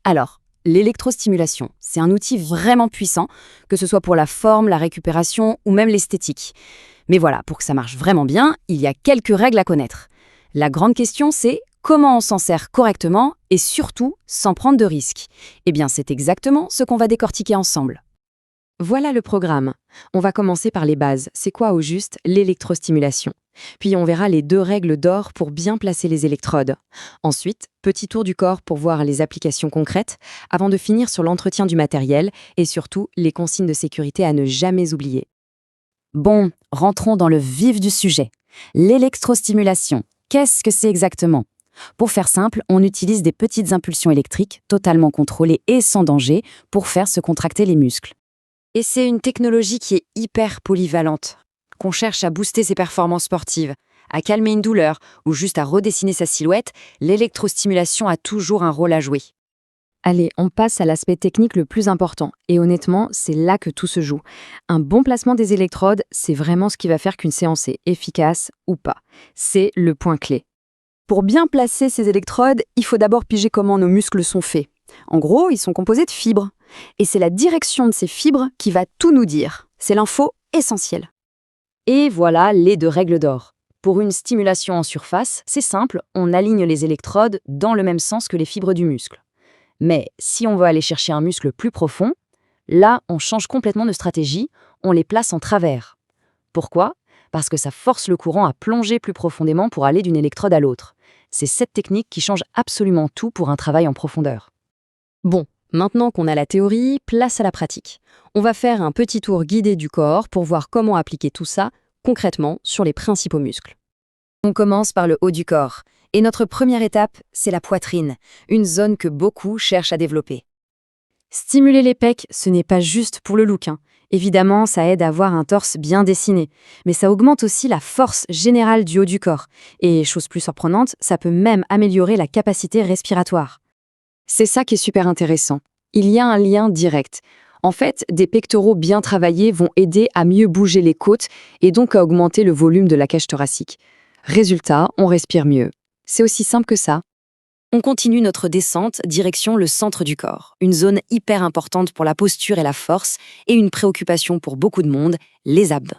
Alors, l'électrostimulation, c'est un outil vraiment puissant, que ce soit pour la forme, la récupération ou même l'esthétique. Mais voilà, pour que ça marche vraiment bien, il y a quelques règles à connaître. La grande question, c'est comment on s'en sert correctement et surtout sans prendre de risques. Eh bien, c'est exactement ce qu'on va décortiquer ensemble. Voilà le programme. On va commencer par les bases. C'est quoi au juste l'électrostimulation? Puis on verra les 2 règles d'or pour bien placer les électrodes. Ensuite, petit tour du corps pour voir les applications concrètes, avant de finir sur l'entretien du matériel et surtout les consignes de sécurité à ne jamais oublier. Bon, rentrons dans le vif du sujet. L'électrostimulation, qu'est-ce que c'est exactement? Pour faire simple, on utilise des petites impulsions électriques totalement contrôlées et sans danger pour faire se contracter les muscles. Et c'est une technologie qui est hyper polyvalente, qu'on cherche à booster ses performances sportives, à calmer une douleur ou juste à redessiner sa silhouette, l'électrostimulation a toujours un rôle à jouer. Allez, on passe à l'aspect technique le plus important. Et honnêtement, c'est là que tout se joue. Un bon placement des électrodes, c'est vraiment ce qui va faire qu'une séance est efficace ou pas. C'est le point clé. Pour bien placer ces électrodes, il faut d'abord piger comment nos muscles sont faits. En gros, ils sont composés de fibres. Et c'est la direction de ces fibres qui va tout nous dire. C'est l'info essentielle. Et voilà les 2 règles d'or. Pour une stimulation en surface, c'est simple, on aligne les électrodes dans le même sens que les fibres du muscle. Mais si on veut aller chercher un muscle plus profond, là, on change complètement de stratégie, on les place en travers. Pourquoi? Parce que ça force le courant à plonger plus profondément pour aller d'une électrode à l'autre. C'est cette technique qui change absolument tout pour un travail en profondeur. Bon, maintenant qu'on a la théorie, place à la pratique. On va faire un petit tour guidé du corps pour voir comment appliquer tout ça concrètement sur les principaux muscles. On commence par le haut du corps. Et notre première étape, c'est la poitrine, une zone que beaucoup cherchent à développer. Stimuler les pecs, ce n'est pas juste pour le look. Évidemment, ça aide à avoir un torse bien dessiné, mais ça augmente aussi la force générale du haut du corps. Et chose plus surprenante, ça peut même améliorer la capacité respiratoire. C'est ça qui est super intéressant. Il y a un lien direct. En fait, des pectoraux bien travaillés vont aider à mieux bouger les côtes et donc à augmenter le volume de la cage thoracique. Résultat, on respire mieux. C'est aussi simple que ça. On continue notre descente direction le centre du corps, une zone hyper importante pour la posture et la force, et une préoccupation pour beaucoup de monde, les abdos.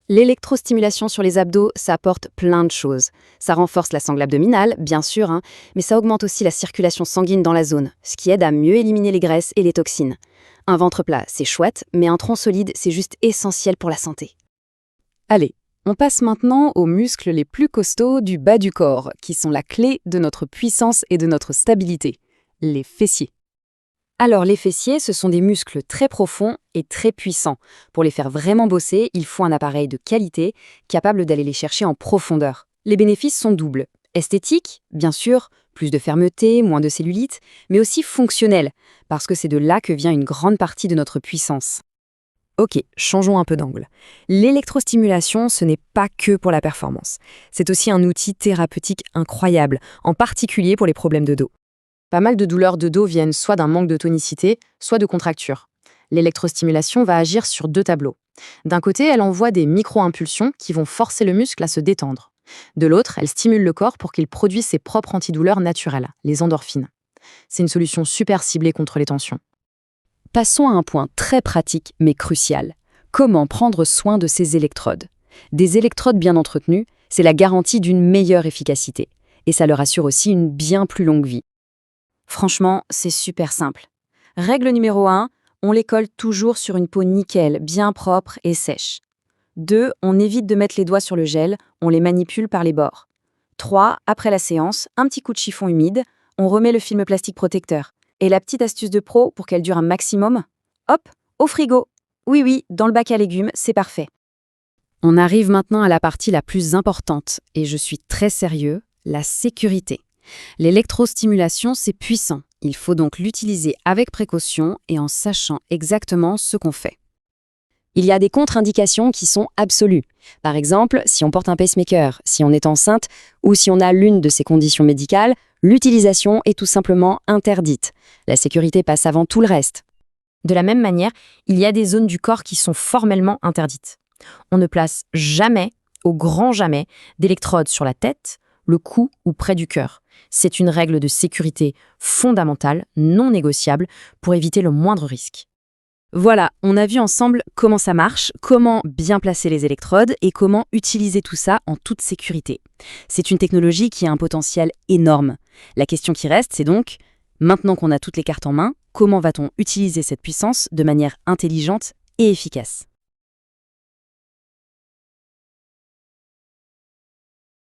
L'électrostimulation sur les abdos, ça apporte plein de choses. Ça renforce la sangle abdominale, bien sûr, mais ça augmente aussi la circulation sanguine dans la zone, ce qui aide à mieux éliminer les graisses et les toxines. Un ventre plat, c'est chouette, mais un tronc solide, c'est juste essentiel pour la santé. Allez, on passe maintenant aux muscles les plus costauds du bas du corps, qui sont la clé de notre puissance et de notre stabilité, les fessiers. Alors les fessiers, ce sont des muscles très profonds et très puissants. Pour les faire vraiment bosser, il faut un appareil de qualité, capable d'aller les chercher en profondeur. Les bénéfices sont doubles. Esthétique, bien sûr, plus de fermeté, moins de cellulite, mais aussi fonctionnel, parce que c'est de là que vient une grande partie de notre puissance. Ok, changeons un peu d'angle. L'électrostimulation, ce n'est pas que pour la performance. C'est aussi un outil thérapeutique incroyable, en particulier pour les problèmes de dos. Pas mal de douleurs de dos viennent soit d'un manque de tonicité, soit de contracture. L'électrostimulation va agir sur 2 tableaux. D'un côté, elle envoie des micro-impulsions qui vont forcer le muscle à se détendre. De l'autre, elle stimule le corps pour qu'il produise ses propres antidouleurs naturelles, les endorphines. C'est une solution super ciblée contre les tensions. Passons à un point très pratique mais crucial. Comment prendre soin de ces électrodes? Des électrodes bien entretenues, c'est la garantie d'une meilleure efficacité. Et ça leur assure aussi une bien plus longue vie. Franchement, c'est super simple. Règle numéro 1, on les colle toujours sur une peau nickel, bien propre et sèche. 2, on évite de mettre les doigts sur le gel, on les manipule par les bords. 3, après la séance, un petit coup de chiffon humide, on remet le film plastique protecteur. Et la petite astuce de pro pour qu'elle dure un maximum, hop, au frigo. Oui, dans le bac à légumes, c'est parfait. On arrive maintenant à la partie la plus importante, et je suis très sérieux, la sécurité. L'électrostimulation, c'est puissant. Il faut donc l'utiliser avec précaution et en sachant exactement ce qu'on fait. Il y a des contre-indications qui sont absolues. Par exemple, si on porte un pacemaker, si on est enceinte ou si on a l'une de ces conditions médicales, l'utilisation est tout simplement interdite. La sécurité passe avant tout le reste. De la même manière, il y a des zones du corps qui sont formellement interdites. On ne place jamais, au grand jamais, d'électrodes sur la tête, le cou ou près du cœur. C'est une règle de sécurité fondamentale, non négociable, pour éviter le moindre risque. Voilà, on a vu ensemble comment ça marche, comment bien placer les électrodes et comment utiliser tout ça en toute sécurité. C'est une technologie qui a un potentiel énorme. La question qui reste, c'est donc, maintenant qu'on a toutes les cartes en main, comment va-t-on utiliser cette puissance de manière intelligente et efficace ?